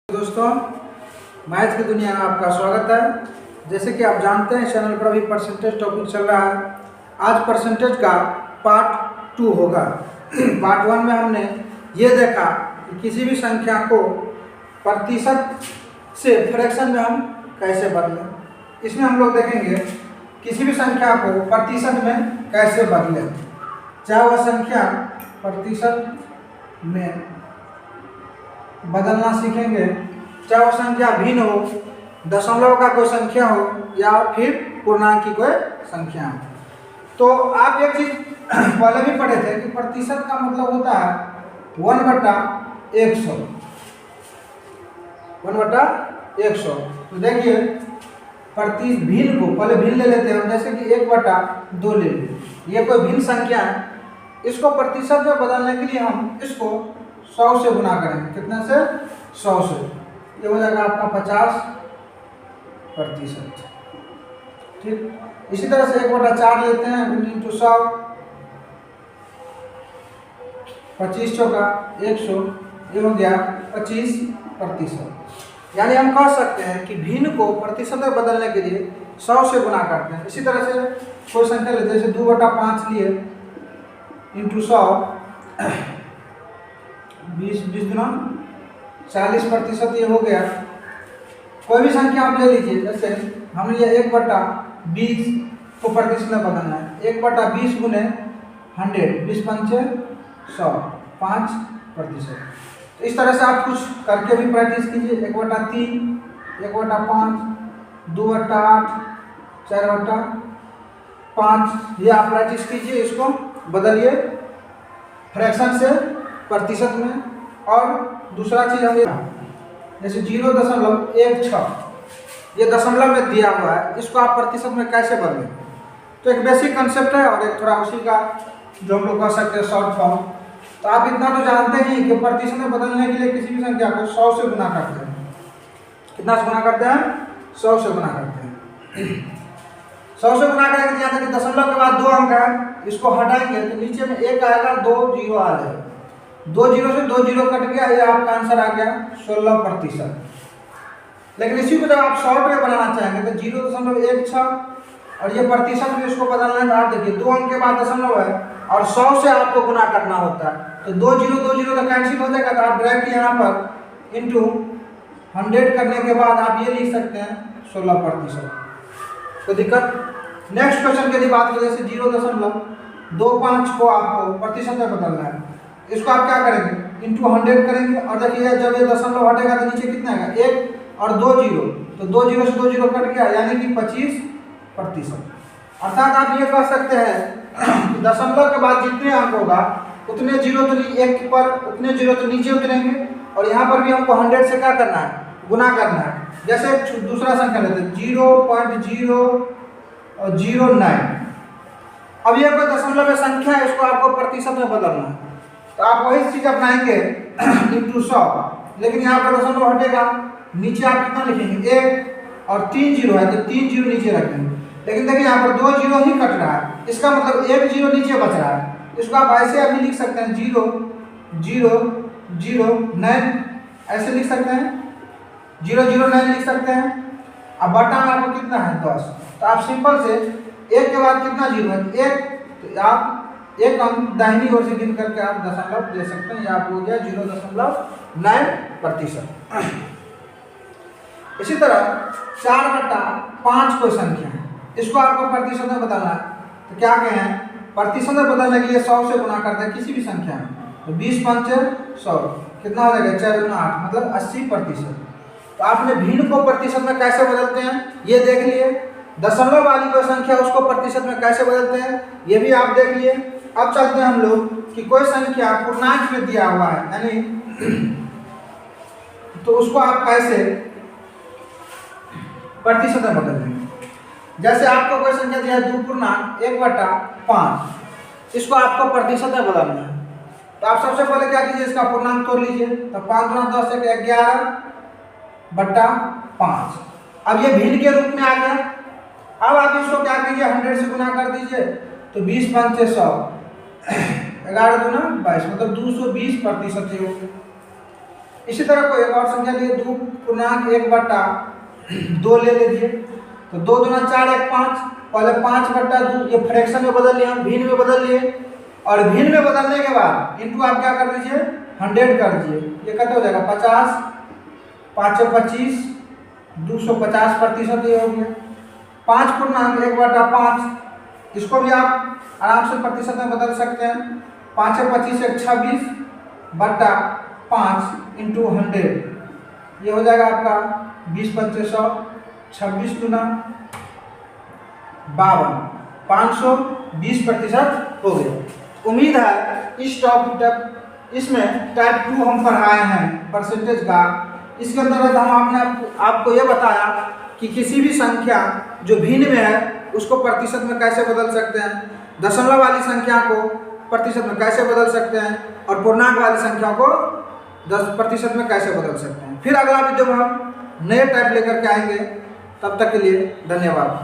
दोस्तों, मैथ की दुनिया में आपका स्वागत है। जैसे कि आप जानते हैं चैनल पर अभी परसेंटेज टॉपिक चल रहा है। आज परसेंटेज का पार्ट 2 होगा। पार्ट 1 में हमने ये देखा कि किसी भी संख्या को प्रतिशत से फ्रैक्शन में हम कैसे बदलें। इसमें हम लोग देखेंगे किसी भी संख्या को प्रतिशत में कैसे बदलें, चाहे वह संख्या प्रतिशत में बदलना सीखेंगे, चाहे वो संख्या भिन्न हो, दशमलव का कोई संख्या हो या फिर पूर्णांक की कोई संख्या हो। तो आप एक चीज पहले भी पढ़े थे कि प्रतिशत का मतलब होता है 1/100। 1/100। तो देखिए प्रति भिन्न को पहले भिन्न ले लेते हैं, जैसे कि 1/2 ले लें। ये कोई भिन्न संख्या है, इसको प्रतिशत में बदलने के लिए हम इसको 100 से गुना करेंगे। कितने से? 100 से। ये हो जाएगा आपका 50%। ठीक, इसी तरह से 1/4 लेते हैं, 100 25 चौका 100, ये हो गया 25%। यानी हम कह सकते हैं कि भिन्न को प्रतिशत में बदलने के लिए 100 से गुना करते हैं। इसी तरह से कोई संख्या लेते हैं, जैसे 2/5 लिए इंटू 100, 20 गुना 40%, ये हो गया। कोई भी संख्या आप ले लीजिए, जैसे हमने ये 1/20 को प्रतिशत में बदलना है। 1/20 गुने 100, 20 पंचे 100, 5%। तो इस तरह से आप कुछ करके भी प्रैक्टिस कीजिए। 1/3, 1/5, 2/8, 4/5, ये आप प्रैक्टिस कीजिए। इसको बदलिए फ्रैक्शन से प्रतिशत में। और दूसरा चीज हमें जैसे 0.16, ये दशमलव में दिया हुआ है, इसको आप प्रतिशत में कैसे बदलें। तो एक बेसिक कंसेप्ट है और एक थोड़ा उसी का जो हम लोग कह सकते हैं शॉर्ट फॉर्म। तो आप इतना तो जानते हैं कि प्रतिशत में बदलने के लिए किसी भी संख्या को 100 से गुना करते हैं। कितना से गुना करते हैं? 100 से गुना करते हैं। 100 से गुना करेंगे, यहाँ तक दशमलव के बाद 2 अंक है, इसको हटाएंगे तो नीचे में 1 आएगा, 2 जीरो आ जाएगा। 2 जीरो से 2 जीरो कट गया, ये आपका आंसर आ गया 16%। लेकिन इसी को जब आप शॉर्ट में बनाना चाहेंगे तो 0.16 और ये प्रतिशत में इसको बदलना है। आप देखिए 2 अंक के बाद दशमलव है और 100 से आपको गुना करना होता है, तो 2 जीरो तो कैंसिल हो जाएगा। तो आप डायरेक्ट यहाँ पर इंटू 100 करने के बाद आप ये लिख सकते हैं 16%। तो दिक्कत। नेक्स्ट क्वेश्चन की यदि बात करें, जैसे 0.25 को आपको प्रतिशत में बदलना है, इसको आप क्या करेंगे? इंटू 100 करेंगे। और देखिए जब ये दशमलव हटेगा तो नीचे कितना आएगा? 1 और 2 जीरो, तो 2 जीरो से 2 जीरो कट गया, यानी कि 25%। अर्थात आप ये कह सकते हैं कि दशमलव के बाद जितने अंक होगा उतने जीरो तो एक पर उतने जीरो तो नीचे उतरेंगे। और यहाँ पर भी हमको 100 से क्या करना है? गुना करना है। जैसे दूसरा संख्या लेते हैं 0.009। अब ये कोई दशमलव में संख्या है, इसको आपको प्रतिशत में बदलना है, तो आप वही चीज अपनाएंगे इंटू 100। लेकिन यहाँ पर दशमलव हटेगा, नीचे आप कितना लिखेंगे? 1 और 3 जीरो है तो 3 जीरो नीचे रखेंगे। लेकिन देखिए यहाँ पर 2 जीरो ही कट रहा है, इसका मतलब 1 जीरो नीचे बच रहा है। इसको आप ऐसे अभी लिख सकते हैं 0.009, ऐसे लिख सकते हैं 0.009 लिख सकते हैं। अब बटा में आपको कितना है? 10। तो आप सिंपल से 1 के बाद कितना जीरो है? 1, तो आप एक अंक दाहिनी ओर से गिन करके आप दशमलव दे सकते हैं। यहाँ हो गया 0.9%। इसी तरह 4/5 कोई संख्या है, इसको आपको प्रतिशत में बदलना है। तो क्या कहें? प्रतिशत में बदलने के लिए 100 से गुना करते हैं किसी भी संख्या में। तो 20 पंचे 100, कितना हो जाएगा? 4 गुना 8, मतलब 80%। तो आपने भिन्न को प्रतिशत में कैसे बदलते हैं ये देख लिए। दशमलव वाली कोई संख्या उसको प्रतिशत में कैसे बदलते हैं ये भी आप देख लिए। अब चलते हैं हम लोग कि कोई संख्या पूर्णांक में दिया हुआ है, यानी तो उसको आप कैसे प्रतिशत में बदलेंगे। जैसे आपको कोई संख्या दिया है 2/1/5, इसको आपको प्रतिशत में बदलना है। तो आप सबसे पहले क्या कीजिए? इसका पूर्णांक तोड़ लीजिए। तो 5 गुना 10 एक 11/5। अब ये भिन्न के रूप में आ गया। अब आप इसको क्या कीजिए? 100 से गुना कर दीजिए। तो 20 पंचे 100, 11 दूना 22, मतलब 220% हो गया। इसी तरह कोई एक और संख्या लिए 2.1/2 ले लीजिए। तो 2 दूना 4 1 5, पहले 5/2 ये फ्रैक्शन में बदल लिया, भिन्न में बदल लिए, और भिन्न में बदलने के बाद इनटू आप क्या कर दीजिए 100 कर दीजिए। ये कितना हो जाएगा 50, 5 25, 250% ये हो गया। 5.1/5 इसको भी आप आराम से प्रतिशत में बदल सकते हैं। 5 25 1 26/5 इंटू 100 ये हो जाएगा आपका 20 25 100, 26 गुना 52, 520% हो गया। उम्मीद है इस टॉपिक इसमें टाइप 2 हम पढ़ाए हैं परसेंटेज का। इसके अंतर्गत हम आपको ये बताया कि किसी भी संख्या जो भिन्न में है उसको प्रतिशत में कैसे बदल सकते हैं, दशमलव वाली संख्या को प्रतिशत में कैसे बदल सकते हैं, और पूर्णांक वाली संख्या को 10% में कैसे बदल सकते हैं। फिर अगला वीडियो में हम नए टाइप लेकर के आएंगे। तब तक के लिए धन्यवाद।